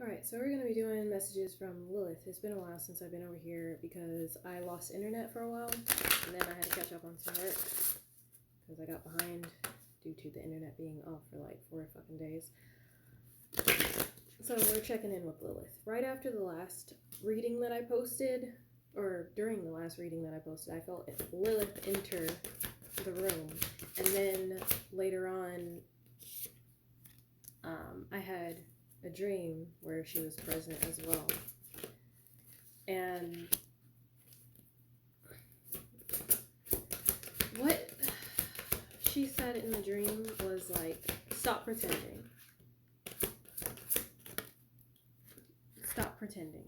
Alright, so we're going to be doing messages from Lilith. It's been a while since I've been over here because I lost internet for a while, and then I had to catch up on some work because I got behind due to the internet being off for like 4 fucking days. So we're checking in with Lilith. Right after the last reading that I posted, or during the last reading that I posted, I felt Lilith enter the room, and then later on, I had a dream where she was present as well. And what she said in the dream was like, stop pretending. Stop pretending.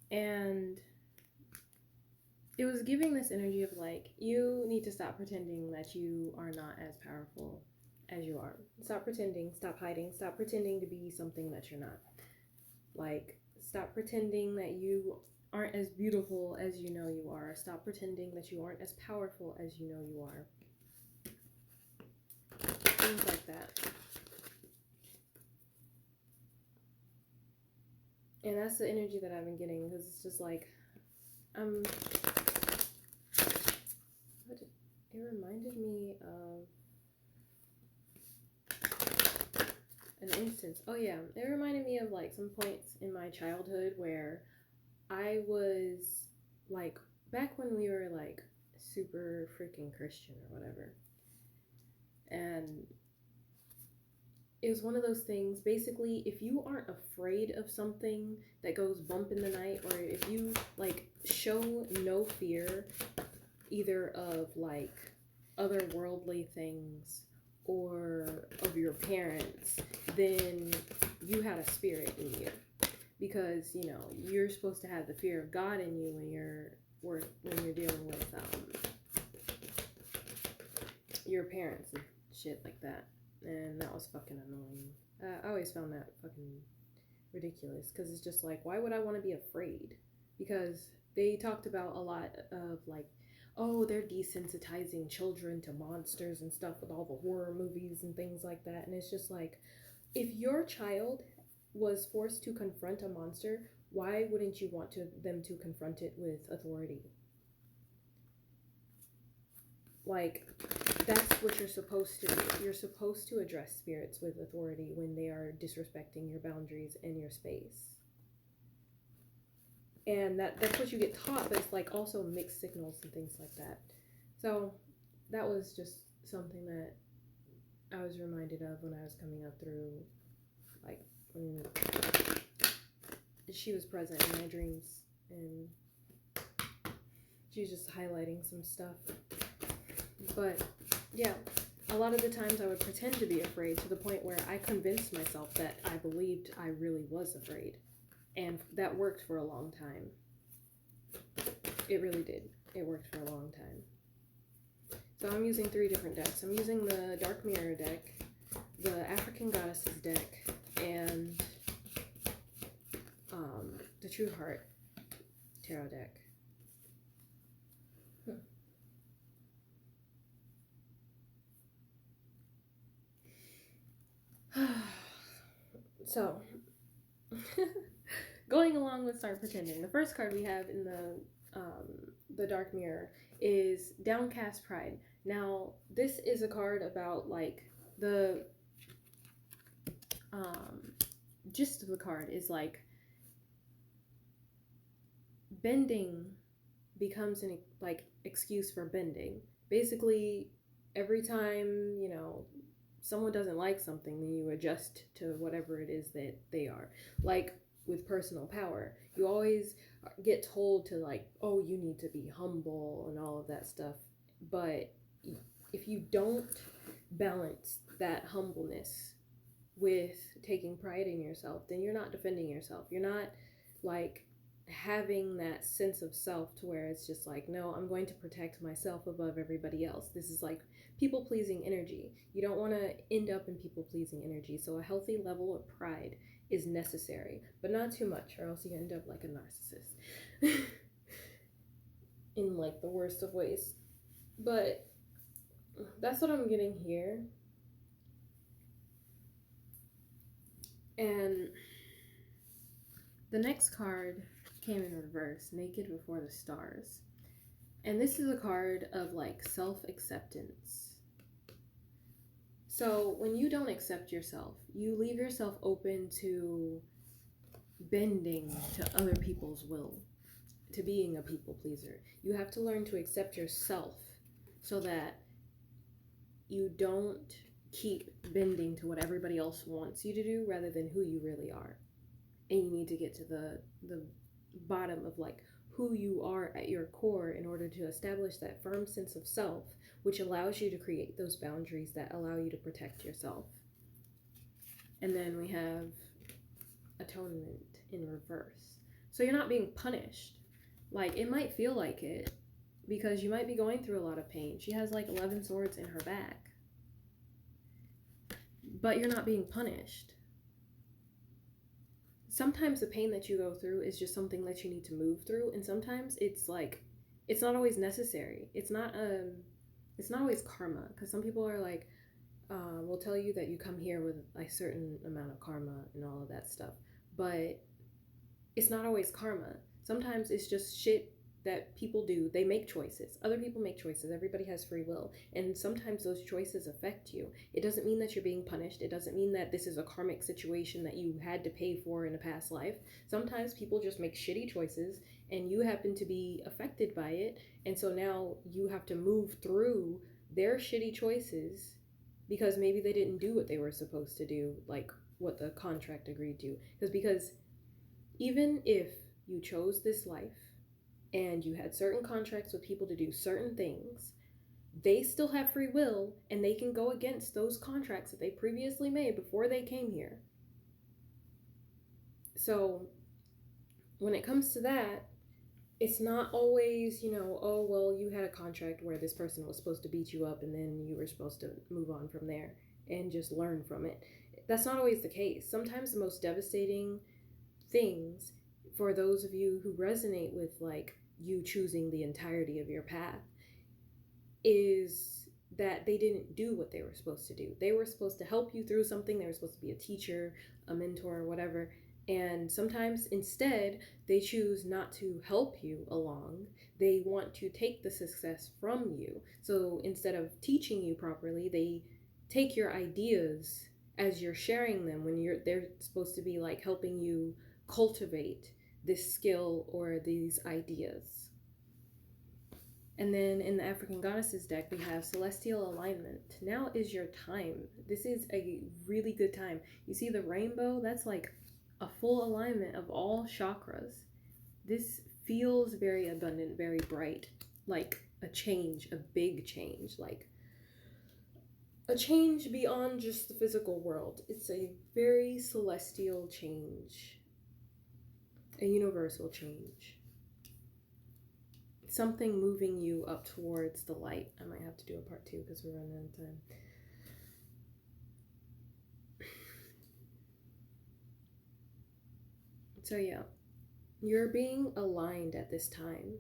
And it was giving this energy of like, you need to stop pretending that you are not as powerful as you are. Stop pretending, stop hiding, stop pretending to be something that you're not. Like, stop pretending that you aren't as beautiful as you know you are. Stop pretending that you aren't as powerful as you know you are. Things like that. And that's the energy that I've been getting, because it's just like, it reminded me of an instance. Oh yeah, it reminded me of like some points in my childhood where I was like, back when we were like super freaking Christian or whatever. And it was one of those things, basically, if you aren't afraid of something that goes bump in the night, or if you like show no fear either of like otherworldly things or of your parents, then you had a spirit in you, because you know you're supposed to have the fear of God in you when you're dealing with your parents and shit like that. And that was fucking annoying. I always found that fucking ridiculous, because it's just like, why would I want to be afraid? Because they talked about a lot of like, oh, they're desensitizing children to monsters and stuff with all the horror movies and things like that. And it's just like, if your child was forced to confront a monster, why wouldn't you want them to confront it with authority? Like, that's what you're supposed to do. You're supposed to address spirits with authority when they are disrespecting your boundaries and your space. And that's what you get taught, but it's like also mixed signals and things like that. So that was just something that I was reminded of when I was coming up through, like, when she was present in my dreams, and she was just highlighting some stuff. But yeah, a lot of the times I would pretend to be afraid, to the point where I convinced myself that I believed I really was afraid. And that worked for a long time. It really did. It worked for a long time. So I'm using 3 different decks. I'm using the Dark Mirror deck, the African Goddesses deck, and the True Heart Tarot deck. So, going along with Start Pretending, the first card we have in the Dark Mirror is Downcast Pride. Now, this is a card about like the gist of the card is like, bending becomes an like excuse for bending. Basically, every time, you know, someone doesn't like something, then you adjust to whatever it is that they are. Like with personal power, you always get told to like, oh, you need to be humble and all of that stuff. But if you don't balance that humbleness with taking pride in yourself, then you're not defending yourself. You're not like having that sense of self to where it's just like, no, I'm going to protect myself above everybody else. This is like people-pleasing energy. You don't want to end up in people-pleasing energy. So a healthy level of pride is necessary, but not too much, or else you end up like a narcissist in like the worst of ways. But that's what I'm getting here. And the next card came in reverse, Naked Before the Stars. And this is a card of like self-acceptance. So when you don't accept yourself, you leave yourself open to bending to other people's will, to being a people pleaser. You have to learn to accept yourself so that you don't keep bending to what everybody else wants you to do rather than who you really are. And you need to get to the bottom of like who you are at your core in order to establish that firm sense of self, which allows you to create those boundaries that allow you to protect yourself. And then we have Atonement in reverse. So you're not being punished. Like, it might feel like it because you might be going through a lot of pain. She has like 11 swords in her back. But you're not being punished. Sometimes the pain that you go through is just something that you need to move through, and sometimes it's like, it's not always necessary. It's not always karma, because some people are like, will tell you that you come here with a certain amount of karma and all of that stuff, but it's not always karma. Sometimes it's just shit that people do. They make choices. Other people make choices. Everybody has free will. And sometimes those choices affect you. It doesn't mean that you're being punished. It doesn't mean that this is a karmic situation that you had to pay for in a past life. Sometimes people just make shitty choices and you happen to be affected by it. And so now you have to move through their shitty choices because maybe they didn't do what they were supposed to do, like what the contract agreed to. Because even if you chose this life, and you had certain contracts with people to do certain things, they still have free will and they can go against those contracts that they previously made before they came here. So when it comes to that, it's not always, oh, well, you had a contract where this person was supposed to beat you up and then you were supposed to move on from there and just learn from it. That's not always the case. Sometimes the most devastating things for those of you who resonate with like you choosing the entirety of your path is that they didn't do what they were supposed to do. They were supposed to help you through something. They were supposed to be a teacher, a mentor, whatever. And sometimes instead they choose not to help you along. They want to take the success from you. So instead of teaching you properly, they take your ideas as you're sharing them when they're supposed to be like helping you cultivate this skill or these ideas. And then in the African Goddesses deck, we have Celestial Alignment. Now is your time. This is a really good time. You see the rainbow? That's like a full alignment of all chakras. This feels very abundant, very bright, like a change, a big change, like a change beyond just the physical world. It's a very celestial change. A universal change. Something moving you up towards the light. I might have to do a part 2 because we're running out of time. So yeah, you're being aligned at this time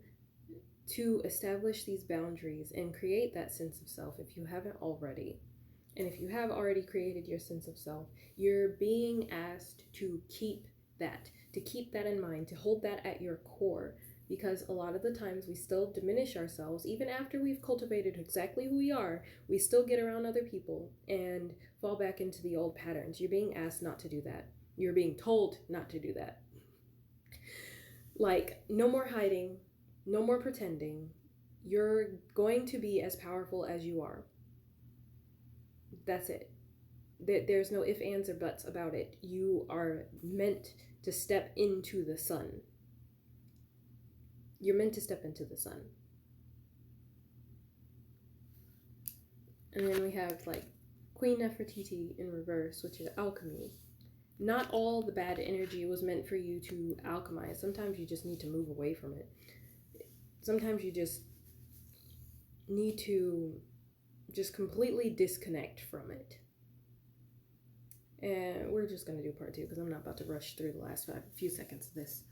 to establish these boundaries and create that sense of self if you haven't already. And if you have already created your sense of self, you're being asked to keep that in mind, to hold that at your core, because a lot of the times we still diminish ourselves. Even after we've cultivated exactly who we are, we still get around other people and fall back into the old patterns. You're being asked not to do that. You're being told not to do that. Like, no more hiding, no more pretending. You're going to be as powerful as you are. That's it. There's no ifs, ands, or buts about it. You are meant to step into the sun. You're meant to step into the sun. And then we have like Queen Nefertiti in reverse, which is alchemy. Not all the bad energy was meant for you to alchemize. Sometimes you just need to move away from it. Sometimes you just need to just completely disconnect from it. And we're just going to do part 2 because I'm not about to rush through the last few seconds of this.